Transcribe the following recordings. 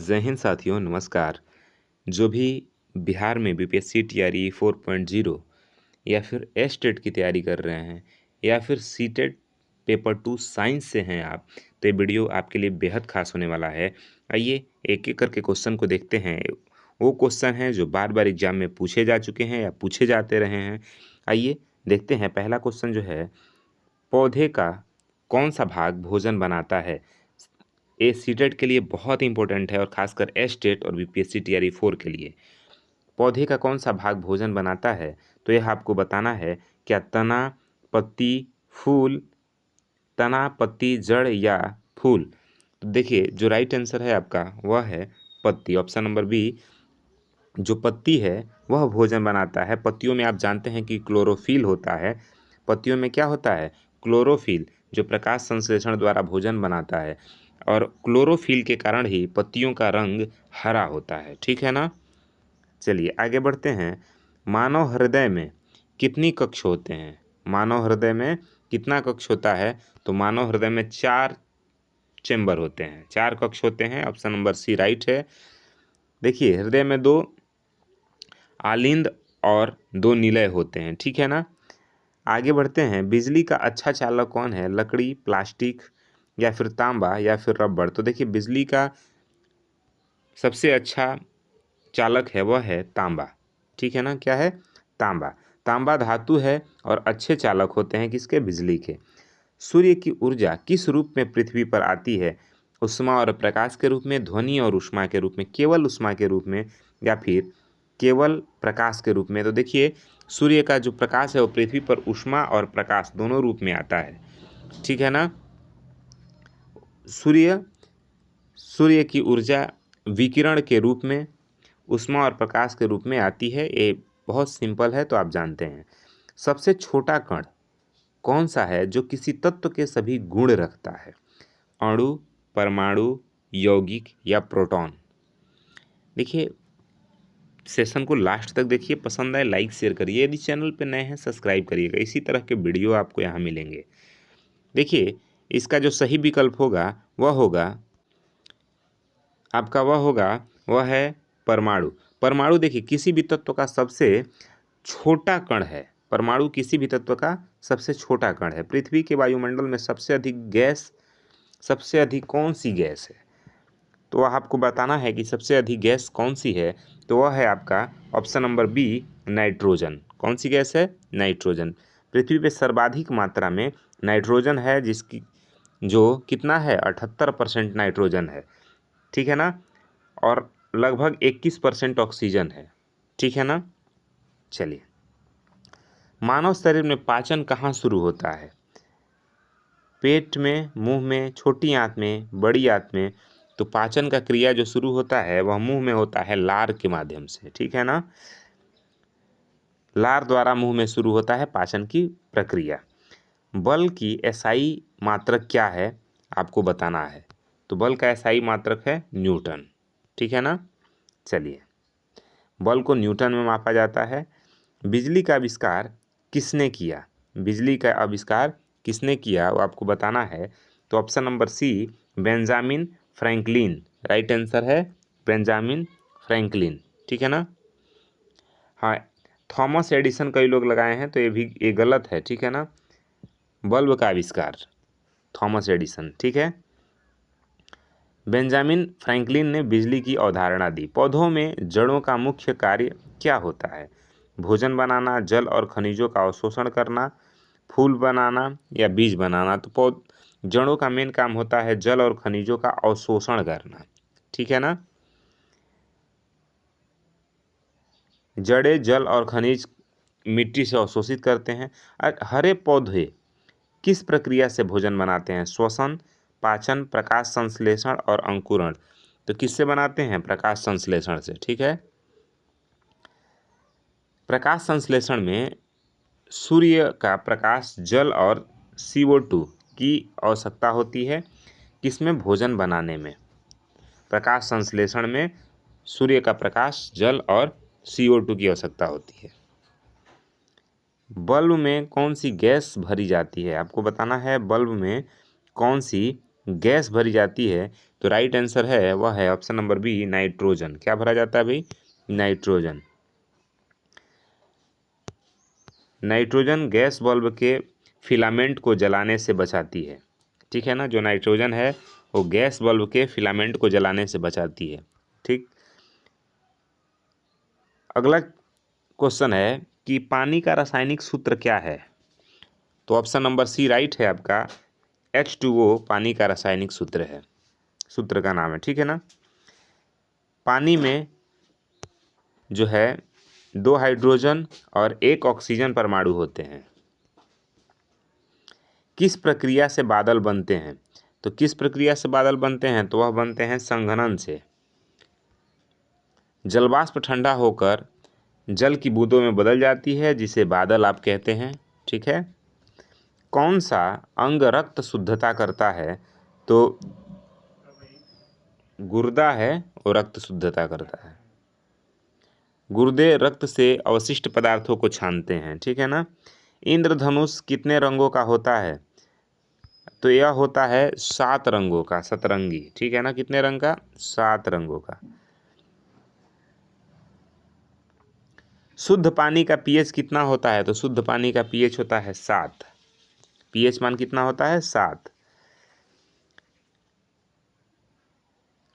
जय हिंद साथियों, नमस्कार। जो भी बिहार में बीपीएससी टीआरई 4.0 या फिर एस्टेट की तैयारी कर रहे हैं या फिर सीटेट पेपर 2 साइंस से हैं आप, तो ये वीडियो आपके लिए बेहद खास होने वाला है। आइए एक एक करके क्वेश्चन को देखते हैं। वो क्वेश्चन हैं जो बार बार एग्जाम में पूछे जा चुके हैं या पूछे जाते रहे हैं। आइए देखते हैं। पहला क्वेश्चन जो है, पौधे का कौन सा भाग भोजन बनाता है? ये सीटेट के लिए बहुत इंपॉर्टेंट है और खासकर एस्टेट और बीपीएससी टीआरई 4 के लिए। पौधे का कौन सा भाग भोजन बनाता है? तो यह आपको बताना है। क्या तना, पत्ती, फूल, तना, पत्ती, जड़ या फूल? तो देखिए, जो राइट आंसर है आपका वह है पत्ती। ऑप्शन नंबर बी, जो पत्ती है वह भोजन बनाता है। पत्तियों में आप जानते हैं कि क्लोरोफिल होता है। पत्तियों में क्या होता है? क्लोरोफिल, जो प्रकाश संश्लेषण द्वारा भोजन बनाता है। और क्लोरोफिल के कारण ही पत्तियों का रंग हरा होता है। ठीक है ना? चलिए आगे बढ़ते हैं। मानव हृदय में कितनी कक्ष होते हैं? मानव हृदय में कितना कक्ष होता है? तो मानव हृदय में 4 चेंबर होते हैं, 4 कक्ष होते हैं। ऑप्शन नंबर सी राइट है। देखिए, हृदय में 2 आलिंद और 2 निलय होते हैं। ठीक है ना? आगे बढ़ते हैं। बिजली का अच्छा चालक कौन है? लकड़ी, प्लास्टिक या फिर तांबा या फिर रबड़? तो देखिए, बिजली का सबसे अच्छा चालक है वह है तांबा। ठीक है ना? क्या है? तांबा। तांबा धातु है और अच्छे चालक होते हैं किसके? बिजली के। सूर्य की ऊर्जा किस रूप में पृथ्वी पर आती है? उष्मा और प्रकाश के रूप में, ध्वनि और उष्मा के रूप में, केवल उष्मा के रूप में या फिर केवल प्रकाश के रूप में? तो देखिए, सूर्य का जो प्रकाश है वो पृथ्वी पर उष्मा और प्रकाश दोनों रूप में आता है। ठीक है ना? सूर्य की ऊर्जा विकिरण के रूप में, उष्मा और प्रकाश के रूप में आती है। ये बहुत सिंपल है, तो आप जानते हैं। सबसे छोटा कण कौन सा है जो किसी तत्व के सभी गुण रखता है? अणु, परमाणु, यौगिक या प्रोटॉन? देखिए, सेशन को लास्ट तक देखिए। पसंद आए लाइक शेयर करिए। यदि चैनल पे नए हैं सब्सक्राइब करिएगा। इसी तरह के वीडियो आपको यहाँ मिलेंगे। देखिए, इसका जो सही विकल्प होगा वह है परमाणु। परमाणु देखिए किसी भी तत्व का सबसे छोटा कण है। परमाणु किसी भी तत्व का सबसे छोटा कण है। पृथ्वी के वायुमंडल में सबसे अधिक कौन सी गैस है? तो वह आपको बताना है कि सबसे अधिक गैस कौन सी है। तो वह है आपका ऑप्शन नंबर बी, नाइट्रोजन। कौन सी गैस है? नाइट्रोजन। पृथ्वी पे सर्वाधिक मात्रा में नाइट्रोजन है, जिसकी जो कितना है? 78% नाइट्रोजन है। ठीक है ना? और लगभग 21% ऑक्सीजन है। ठीक है ना? चलिए, मानव शरीर में पाचन कहाँ शुरू होता है? पेट में, मुंह में, छोटी आंत में, बड़ी आंत में? तो पाचन का क्रिया जो शुरू होता है वह मुंह में होता है, लार के माध्यम से। ठीक है ना? लार द्वारा मुंह में शुरू होता है पाचन की प्रक्रिया। बल की एसआई मात्रक क्या है? आपको बताना है। तो बल का एसआई मात्रक है न्यूटन। ठीक है ना? चलिए, बल को न्यूटन में मापा जाता है। बिजली का आविष्कार किसने किया? बिजली का आविष्कार किसने किया वो आपको बताना है। तो option number C, Benjamin Franklin. Right answer है बेंजामिन फ्रैंकलिन। ठीक है ना? हाँ, थॉमस एडिसन कई लोग लगाए हैं, तो ये गलत है। ठीक है ना? बल्ब का आविष्कार थॉमस एडिसन। ठीक है? बेंजामिन फ्रैंकलिन ने बिजली की अवधारणा दी। पौधों में जड़ों का मुख्य कार्य क्या होता है? भोजन बनाना, जल और खनिजों का अवशोषण करना, फूल बनाना या बीज बनाना? तो जड़ों का मेन काम होता है जल और खनिजों का अवशोषण करना। ठीक है ना? जड़ें जल और खनिज मिट्टी से अवशोषित करते हैं। हरे पौधे किस प्रक्रिया से भोजन बनाते हैं? श्वसन, पाचन, प्रकाश संश्लेषण और अंकुरण? तो किससे बनाते हैं? प्रकाश संश्लेषण से। ठीक है? प्रकाश संश्लेषण में सूर्य का प्रकाश, जल और CO2 की आवश्यकता होती है। किसमें? भोजन बनाने में। प्रकाश संश्लेषण में सूर्य का प्रकाश, जल और CO2 की आवश्यकता होती है। बल्ब में कौन सी गैस भरी जाती है? आपको बताना है बल्ब में कौन सी गैस भरी जाती है, तो राइट आंसर है वह है ऑप्शन नंबर बी, नाइट्रोजन। क्या भरा जाता है भाई? नाइट्रोजन। नाइट्रोजन गैस बल्ब के फिलामेंट को जलाने से बचाती है। ठीक है ना, जो नाइट्रोजन है वो गैस बल्ब के फिलामेंट को जलाने से बचाती है। ठीक। अगला क्वेश्चन है कि पानी का रासायनिक सूत्र क्या है? तो ऑप्शन नंबर सी राइट है आपका, H2O पानी का रासायनिक सूत्र है, सूत्र का नाम है। ठीक है ना। पानी में जो है 2 हाइड्रोजन और 1 ऑक्सीजन परमाणु होते हैं। किस प्रक्रिया से बादल बनते हैं? तो किस प्रक्रिया से बादल बनते हैं? तो वह बनते हैं संघनन से। जलवाष्प ठंडा होकर जल की बूंदों में बदल जाती है, जिसे बादल आप कहते हैं। ठीक है। कौन सा अंग रक्त शुद्धता करता है? तो गुर्दा है, वो रक्त शुद्धता करता है। गुर्दे रक्त से अवशिष्ट पदार्थों को छानते हैं। ठीक है ना। इंद्रधनुष कितने रंगों का होता है? तो यह होता है 7 रंगों का, सतरंगी। ठीक है ना। कितने रंग का? 7 रंगों का। शुद्ध पानी का पीएच कितना होता है? तो शुद्ध पानी का पीएच होता है 7। पीएच मान कितना होता है? 7।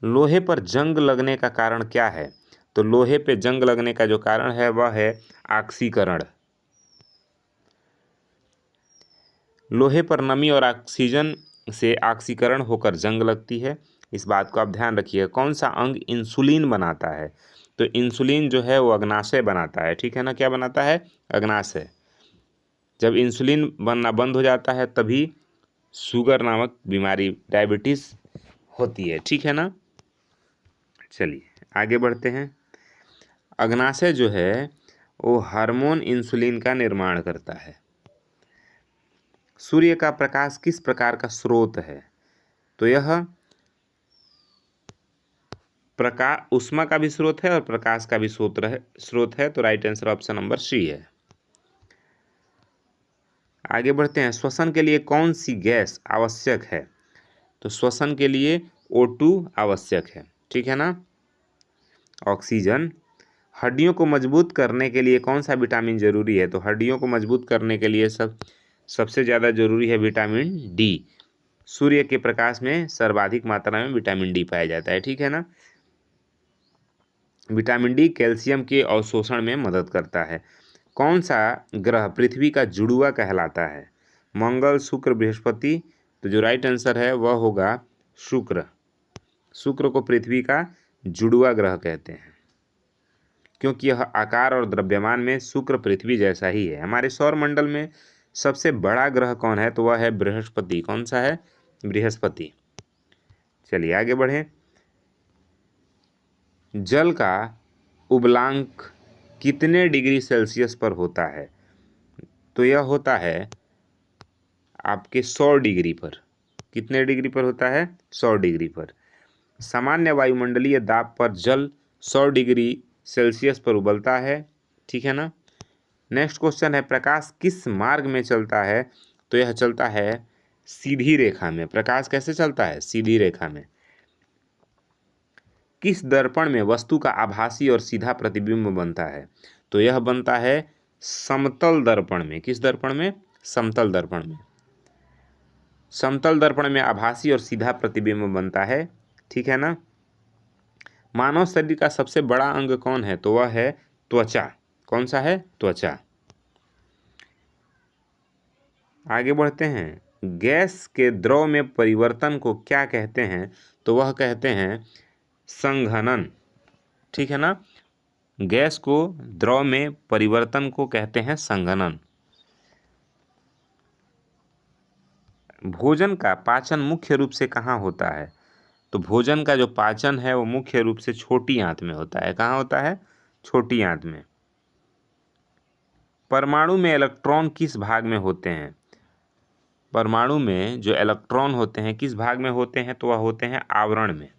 लोहे पर जंग लगने का कारण क्या है? तो लोहे पे जंग लगने का जो कारण है वह है ऑक्सीकरण। लोहे पर नमी और ऑक्सीजन से ऑक्सीकरण होकर जंग लगती है। इस बात को आप ध्यान रखिए। कौन सा अंग इंसुलिन बनाता है? तो इंसुलिन जो है वो अग्नाशय बनाता है। ठीक है ना। क्या बनाता है? अग्नाशय। जब इंसुलिन बनना बंद हो जाता है तभी शुगर नामक बीमारी, डायबिटीज होती है। ठीक है ना। चलिए आगे बढ़ते हैं। अग्नाशय जो है वो हार्मोन इंसुलिन का निर्माण करता है। सूर्य का प्रकाश किस प्रकार का स्रोत है? तो यह प्रकाश ऊष्मा का भी स्रोत है और प्रकाश का भी स्रोत है। तो right answer option number C है। आगे बढ़ते हैं। श्वसन के लिए कौन सी गैस आवश्यक है? तो श्वसन के लिए O2 आवश्यक है। ठीक है ना। ऑक्सीजन। हड्डियों को मजबूत करने के लिए कौन सा विटामिन जरूरी है? तो हड्डियों को मजबूत करने के लिए सबसे ज़्यादा जरूरी है विटामिन डी। सूर्य के प्रकाश में सर्वाधिक मात्रा में विटामिन डी पाया जाता है। ठीक है ना। विटामिन डी कैल्शियम के अवशोषण में मदद करता है। कौन सा ग्रह पृथ्वी का जुड़वा कहलाता है? मंगल, शुक्र, बृहस्पति। तो जो राइट आंसर है वह होगा शुक्र। शुक्र को पृथ्वी का जुड़वा ग्रह कहते हैं, क्योंकि यह आकार और द्रव्यमान में शुक्र पृथ्वी जैसा ही है। हमारे सौर मंडल में सबसे बड़ा ग्रह कौन है? तो वह है बृहस्पति। कौन सा है? बृहस्पति। चलिए आगे बढ़ें। जल का उबलांक कितने डिग्री सेल्सियस पर होता है? तो यह होता है आपके 100 डिग्री पर। कितने डिग्री पर होता है? 100 डिग्री पर। सामान्य वायुमंडलीय दाब पर जल 100 डिग्री सेल्सियस पर उबलता है। ठीक है ना। नेक्स्ट क्वेश्चन है, प्रकाश किस मार्ग में चलता है? तो यह चलता है सीधी रेखा में। प्रकाश कैसे चलता है? सीधी रेखा में। किस दर्पण में वस्तु का आभासी और सीधा प्रतिबिंब बनता है? तो यह बनता है समतल दर्पण में। किस दर्पण में? समतल दर्पण में। समतल दर्पण में आभासी और सीधा प्रतिबिंब बनता है। ठीक है ना। मानव शरीर का सबसे बड़ा अंग कौन है? तो वह है त्वचा। कौन सा है? त्वचा। आगे बढ़ते हैं। गैस के द्रव में परिवर्तन को क्या कहते हैं? तो वह कहते हैं संघनन। ठीक है ना। गैस को द्रव में परिवर्तन को कहते हैं संघनन। भोजन का पाचन मुख्य रूप से कहाँ होता है? तो भोजन का जो पाचन है वो मुख्य रूप से छोटी आंत में होता है। कहाँ होता है? छोटी आंत में। परमाणु में इलेक्ट्रॉन किस भाग में होते हैं? परमाणु में जो इलेक्ट्रॉन होते हैं किस भाग में होते हैं? तो वह होते हैं आवरण में।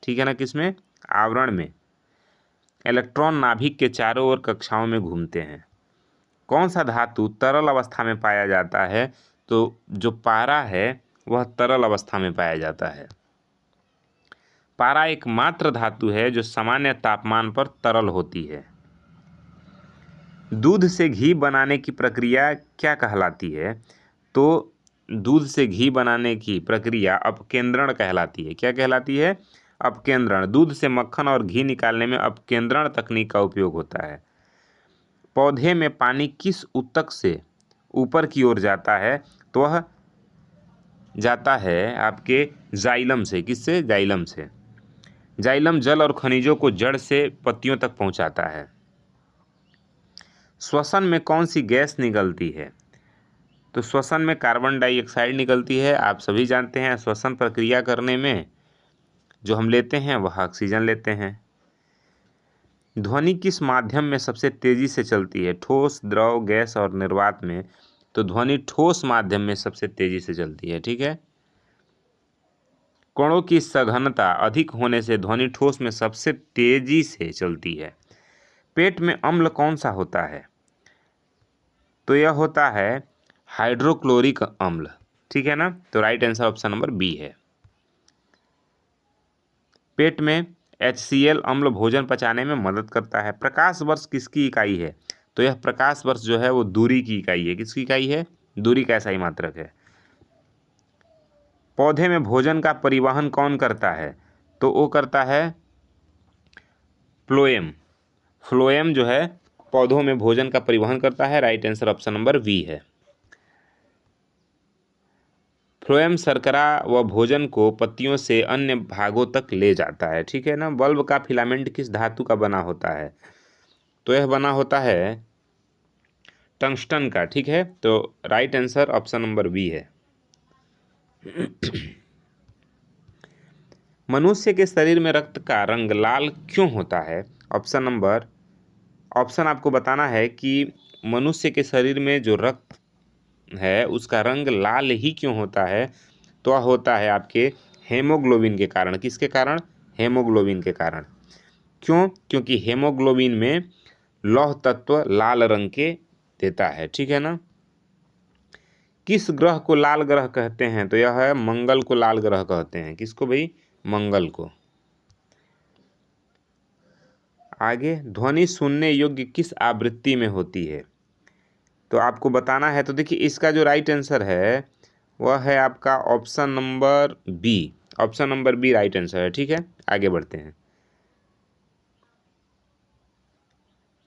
ठीक है ना। किसमें? आवरण में। इलेक्ट्रॉन नाभिक के चारों ओर कक्षाओं में घूमते हैं। कौन सा धातु तरल अवस्था में पाया जाता है? तो जो पारा है वह तरल अवस्था में पाया जाता है। पारा एकमात्र धातु है जो सामान्य तापमान पर तरल होती है। दूध से घी बनाने की प्रक्रिया क्या कहलाती है? तो दूध से घी बनाने की प्रक्रिया अपकेंद्रण कहलाती है। क्या कहलाती है? अपकेंद्रण। दूध से मक्खन और घी निकालने में अपकेंद्रण तकनीक का उपयोग होता है। पौधे में पानी किस ऊतक से ऊपर की ओर जाता है? तो वह जाता है आपके जाइलम से। किससे? जाइलम से। जाइलम जल और खनिजों को जड़ से पत्तियों तक पहुंचाता है। श्वसन में कौन सी गैस निकलती है? तो श्वसन में कार्बन डाइऑक्साइड निकलती है। आप सभी जानते हैं श्वसन प्रक्रिया करने में जो हम लेते हैं वह ऑक्सीजन लेते हैं। ध्वनि किस माध्यम में सबसे तेजी से चलती है? ठोस, द्रव, गैस और निर्वात में। तो ध्वनि ठोस माध्यम में सबसे तेजी से चलती है। ठीक है। कणों की सघनता अधिक होने से ध्वनि ठोस में सबसे तेजी से चलती है। पेट में अम्ल कौन सा होता है? तो यह होता है हाइड्रोक्लोरिक अम्ल। ठीक है ना। तो right answer option number B है। पेट में HCl अम्ल भोजन पचाने में मदद करता है। प्रकाश वर्ष किसकी इकाई है? तो यह प्रकाश वर्ष जो है वो दूरी की इकाई है। किसकी इकाई है? दूरी का SI मात्रक है। पौधे में भोजन का परिवहन कौन करता है? तो वो करता है फ्लोएम। फ्लोएम जो है पौधों में भोजन का परिवहन करता है। Right answer option number B है। फ्लोएम शर्करा व भोजन को पत्तियों से अन्य भागों तक ले जाता है। ठीक है ना। बल्ब का फिलामेंट किस धातु का बना होता है? तो यह बना होता है टंगस्टन का। ठीक है। तो right answer option number B है। मनुष्य के शरीर में रक्त का रंग लाल क्यों होता है? ऑप्शन आपको बताना है कि मनुष्य के शरीर में जो रक्त है उसका रंग लाल ही क्यों होता है? तो वह होता है आपके हेमोग्लोबिन के कारण। किसके कारण? हेमोग्लोबिन के कारण। क्यों? क्योंकि हेमोग्लोबिन में लौह तत्व लाल रंग के देता है। ठीक है ना। किस ग्रह को लाल ग्रह कहते हैं? तो यह है मंगल को लाल ग्रह कहते हैं। किसको भाई? मंगल को। आगे, ध्वनि सुनने योग्य किस आवृत्ति में होती है? तो आपको बताना है। तो देखिए इसका जो राइट आंसर है वह है आपका option number B. Option number B right answer है। ठीक है। आगे बढ़ते हैं।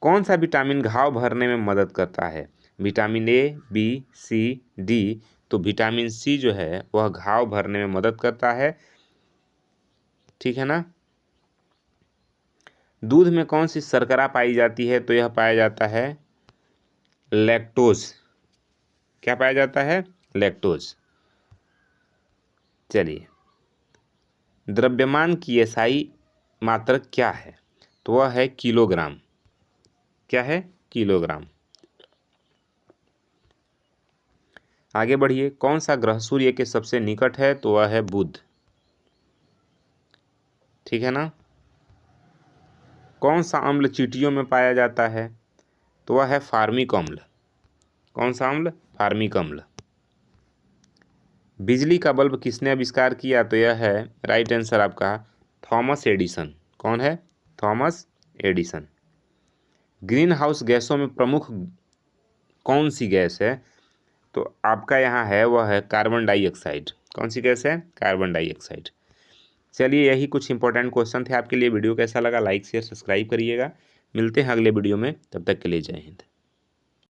कौन सा विटामिन घाव भरने में मदद करता है? Vitamin A, B, C, D। तो विटामिन C जो है वह घाव भरने में मदद करता है। ठीक है ना। दूध में कौन सी शर्करा पाई जाती है? तो यह पाया जाता है लैक्टोज। क्या पाया जाता है? लैक्टोज। चलिए, द्रव्यमान की SI मात्रक क्या है? तो वह है किलोग्राम। क्या है? किलोग्राम। आगे बढ़िए। कौन सा ग्रह सूर्य के सबसे निकट है? तो वह है बुध। ठीक है ना। कौन सा अम्ल चींटियों में पाया जाता है? तो वह है फार्मिक अम्ल। कौन सा अम्ल? फार्मिक अम्ल। बिजली का बल्ब किसने आविष्कार किया? तो यह है राइट आंसर आपका थॉमस एडिसन। कौन है? Thomas Edison. ग्रीन हाउस गैसों में प्रमुख कौन सी गैस है? तो आपका यहाँ है वह है कार्बन डाइऑक्साइड। कौन सी गैस है? Carbon dioxide. चलिए, यही कुछ इंपॉर्टेंट क्वेश्चन थे आपके लिए। वीडियो कैसा लगा लाइक शेयर सब्सक्राइब करिएगा। मिलते हैं अगले वीडियो में। तब तक के लिए जय हिंद।